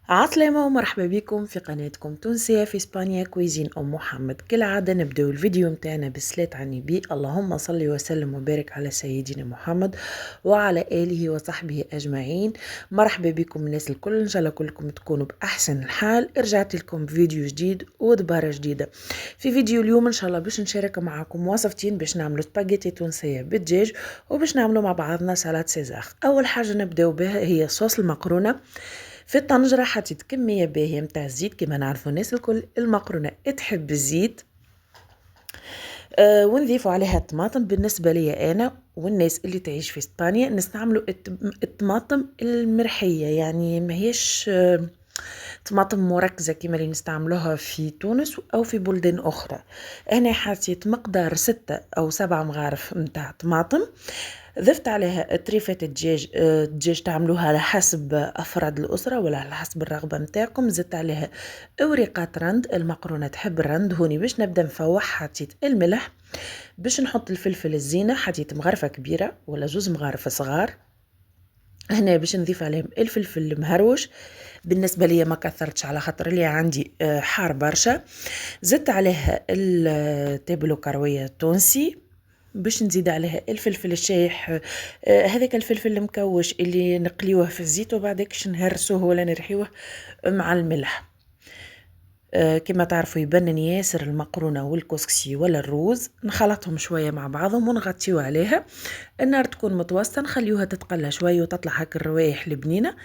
عسلامة ومرحبا بكم في قناتكم تونسية في إسبانيا كويزين أم محمد. كالعادة نبدأ الفيديو متاعنا بالصلاة على النبي، اللهم صل وسلم وبارك على سيدنا محمد وعلى آله وصحبه أجمعين. مرحبا بكم الناس الكل، إن شاء الله كلكم تكونوا بأحسن الحال. رجعت لكم فيديو جديد ودبارة جديدة. في فيديو اليوم إن شاء الله باش نشارك معكم وصفتين باش نعملوا سباجيتي تونسية بالدجاج، وباش نعملوا مع بعضنا سلطة سيزار. أول حاجة نبدأ بها هي صوص المقرونة. في الطنجرة حطيت كمية باهية متاع الزيت، كما نعرفوا الناس الكل المقرونة تحب الزيت. ونضيفوا عليها الطماطم. بالنسبة لي أنا والناس اللي تعيش في إسبانيا نستعملوا الطماطم المرحية، يعني ما هيش طماطم مركزة كما اللي نستعملوها في تونس أو في بلدان أخرى. هنا حطيت مقدار 6 أو 7 مغارف متاع طماطم. ضفت عليها طريفة الدجاج تعملوها على حسب أفراد الأسرة ولا على حسب الرغبة متاعكم. زدت عليها أوريقات رند، المقرونة تحب الرند. هوني باش نبدأ نفوح حطيت الملح. باش نحط الفلفل الزينة حطيت مغرفة كبيرة ولا 2 مغارف صغار. هنا باش نضيف عليهم الفلفل المهروش، بالنسبة لي ما كثرتش على خاطر اللي عندي حار برشا. زدت عليها التابلو كروية التونسي. باش نزيد عليها الفلفل الشايح، هذاك الفلفل المكوش اللي نقليوه في الزيت وبعدكش نهرسوه ولا نرحيوه مع الملح. كما تعرفوا يبنن ياسر المقرونة والكسكسي ولا الروز. نخلطهم شوية مع بعضهم ونغطيو عليها. النار تكون متوسطة، نخليوها تتقلى شوية وتطلع هاك الروايح البنينة.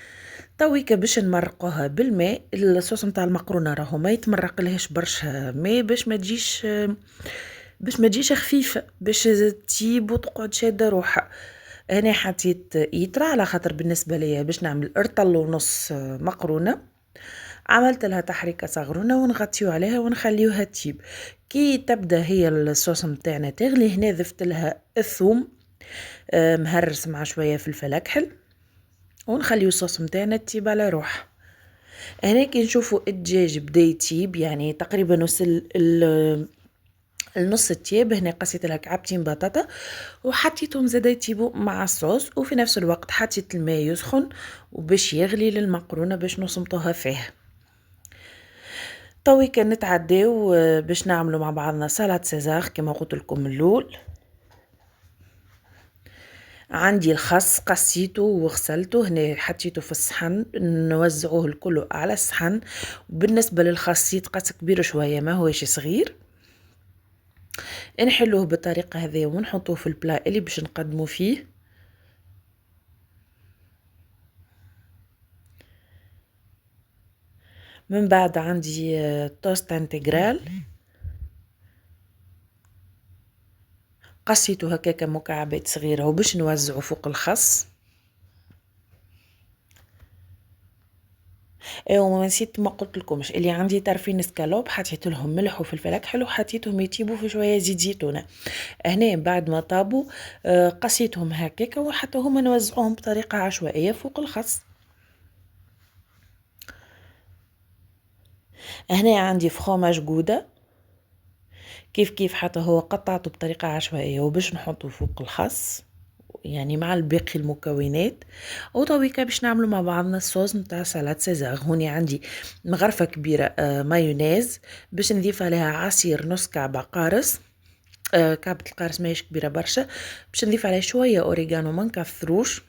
تويكا باش نمرقوها بالماء. الصوص نتاع المقرونة راهو ما يتمرق لهش برشا ماء باش ما تجيش خفيفة، باش تطيب وتقعد شادة روحها. هنا حطيت يترا على خاطر بالنسبة ليا باش نعمل ارطل ونص مقرونة. عملت لها تحريكة صغرونة ونغطيو عليها ونخليوها تطيب. كي تبدا هي الصوص متاعنا تغلي، هنا ضفت لها الثوم مهرس مع شوية فلفل اكحل، ونخليو الصوص متاعنا تطيب على روح. هنا كي نشوفوا الدجاج بدا يطيب، يعني تقريبا وصل النص التياب، هنا قصيت لها كعبتين بطاطا وحطيتهم زادا يطيبوا مع الصوص. وفي نفس الوقت حطيت الماء يسخن وباش يغلي للمقرونه باش نصمتوها فيه. توي كان نتعداو باش نعملوا مع بعضنا سلطة سيزار كما قلت لكم من الاول. عندي الخس قصيته وغسلته، هنا حطيته في الصحن نوزعوه الكل على الصحن. وبالنسبه للخس يتقص كبير شويه ما هوش صغير. نحلوه بالطريقه هذه ونحطوه في البلا اللي باش نقدموا فيه. من بعد عندي توست انتجرال، قصيته هكاك مكعبات صغيره وباش نوزعه فوق الخس. وما نسيت ما قلت لكمش اللي عندي طرفين سكالوب، حطيت لهم ملح وفلفل اكحل وحطيتهم يطيبوا في شويه زيت زيتونه. هنا بعد ما طابوا قصيتهم هكاك وحتى هما نوزعوهم بطريقه عشوائيه فوق الخس. هنا عندي فخوماج جوده، كيف كيف حتى هو قطعته بطريقه عشوائيه وباش نحطه فوق الخس يعني مع الباقي المكونات. وطويكا باش نعملوا مع بعضنا الصوص نتاع سلطة سيزار. هوني عندي مغرفة كبيرة مايونيز باش نضيف عليها عصير نص كعبة قارص. كعبة القارص ماهيش كبيرة برشا. باش نضيف عليها شوية اوريغانو ما نكثروش.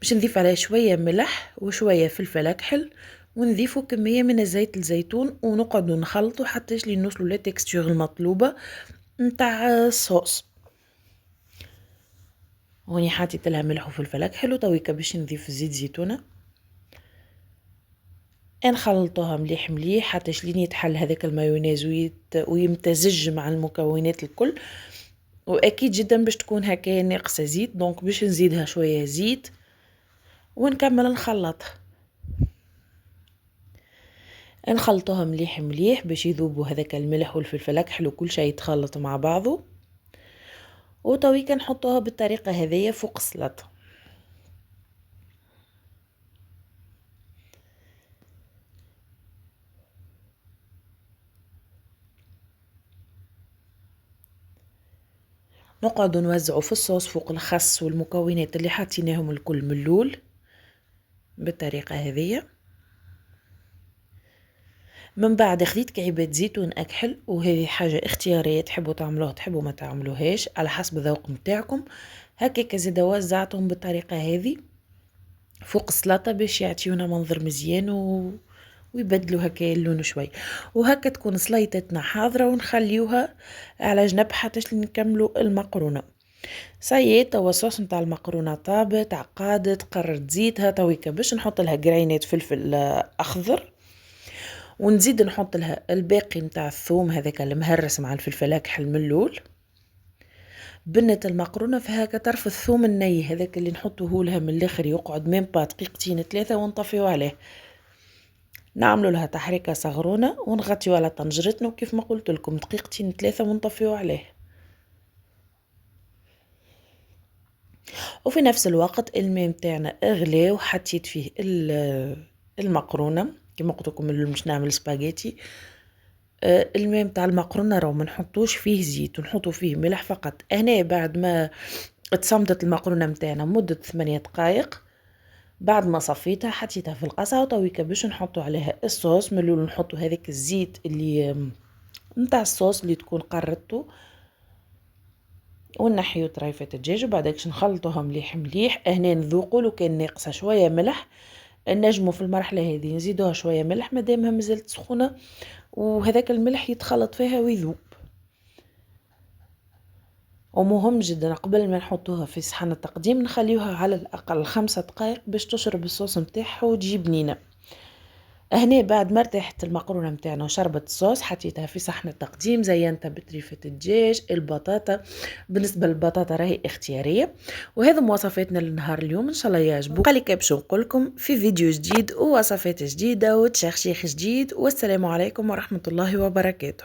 باش نضيف عليها شوية ملح وشوية فلفل اكحل، ونضيفوا كمية من زيت الزيتون ونقعدوا نخلطوا حتى يجي نوصلوا للتكستور المطلوبة نتاع الصوص. هوني حطيت لها ملح وفلفل اكحل وتويكا باش نضيف زيت زيتونه. نخلطوها مليح مليح حتى شلين يتحل هذاك المايونيز ويمتزج مع المكونات الكل. واكيد جدا باش تكون هكا ناقصه زيت، دونك باش نزيدها شويه زيت ونكمل نخلط. نخلطوها مليح مليح باش يذوبوا هذاك الملح والفلفل الاكحل وكل شيء يتخلط مع بعضه. وتويكا نحطوها بالطريقه هذيا فوق السلطه. نقعد نوزعه في الصوص فوق الخس والمكونات اللي حطيناهم الكل من الاول. بالطريقة هذه. من بعد خديت كعبات زيتون أكحل، وهذه حاجة اختيارية، تحبوا تعملوها تحبوا ما تعملوهاش على حسب الذوق متاعكم. هكاك زيدا وزعتهم بالطريقة هذه فوق السلطة باش يعطيونا منظر مزيان ويبدلوا هكا اللون شوي. وهكا تكون سليطتنا حاضرة ونخليوها على جنب حتى نكملوا المقرونة. صايي توا الصوص نتاع المقرونة طابت عقادت، قررت زيتها تويكا باش نحط لها قرينات فلفل اخضر، ونزيد نحط لها الباقي نتاع الثوم هذاك المهرس مع الفلفل اكحل من اللول. بنة المقرونة في هكا طرف الثوم الني هذاك اللي نحطوه لها من الاخر، يقعد ميم با دقيقتين 3 ونطفيو عليه. نعملوا لها تحريكة صغرونة ونغطيو على طنجرتنا، وكيف ما قلت لكم دقيقتين 3 ونطفيو عليه. وفي نفس الوقت الماء متاعنا اغلى وحطيت فيه المقرونة كما قلت لكم مش نعمل سباغيتي. الماء متاع المقرونة راهو ما نحطوش فيه زيت ونحطو فيه ملح فقط. هنا بعد ما تصمتت المقرونة متاعنا مدة 8 دقائق، بعد ما صفيتها حطيتها في القصعة وتويكا باش نحطو عليها الصوص. من الاول نحطو هذاك الزيت اللي متاع الصوص اللي تكون قردتو، ونحيو طريفة الدجاج وبعدك نخلطوها مليح مليح. هنا نذوقوا لو كان ناقصه شويه ملح نجمو في المرحله هذه نزيدوها شويه ملح مادامها مازالت سخونه، وهذاك الملح يتخلط فيها ويذوب. ومهم جدا قبل ما نحطوها في صحن التقديم نخليوها على الاقل 5 دقائق باش تشرب الصوص نتاعها وتجي بنينه. هنا بعد ما ارتاحت المقرونه نتاعنا وشربت الصوص حطيتها في صحن التقديم، زينتها بطريفه الدجاج البطاطا. بالنسبه للبطاطا راهي اختياريه. وهذا مواصفاتنا لنهار اليوم، ان شاء الله يعجبكم. قالك باش نقول لكم في فيديو جديد ووصفات جديده وتشخيخ جديد، والسلام عليكم ورحمه الله وبركاته.